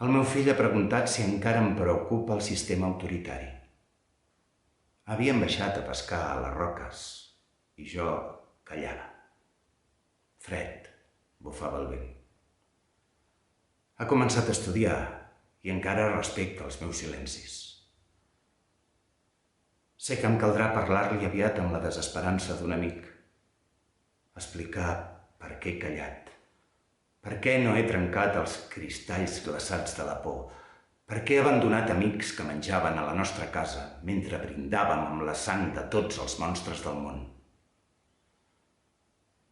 El meu fill ha preguntat si encara em preocupa el sistema autoritari. Havíem baixat a pescar a les roques i jo callava. Fred, bufava el vent. Ha començat a estudiar i encara respecta els meus silencis. Sé que em caldrà parlar-li aviat amb la desesperança d'un amic. Explicar per què he callat. Per què no he trencat els cristalls glaçats de la por? Per què he abandonat amics que menjaven a la nostra casa mentre brindàvem amb la sang de tots els monstres del món?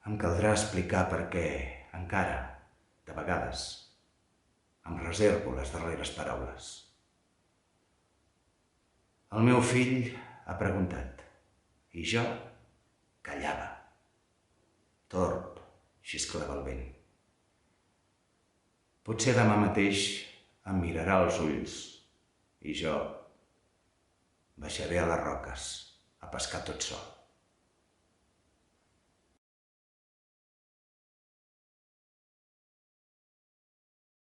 Em caldrà explicar per què, encara, de vegades, em reservo les darreres paraules. El meu fill ha preguntat i jo callava. Tord, xisclava el vent. Potser demà mateix em mirarà als ulls i jo baixaré a les roques a pescar tot sol.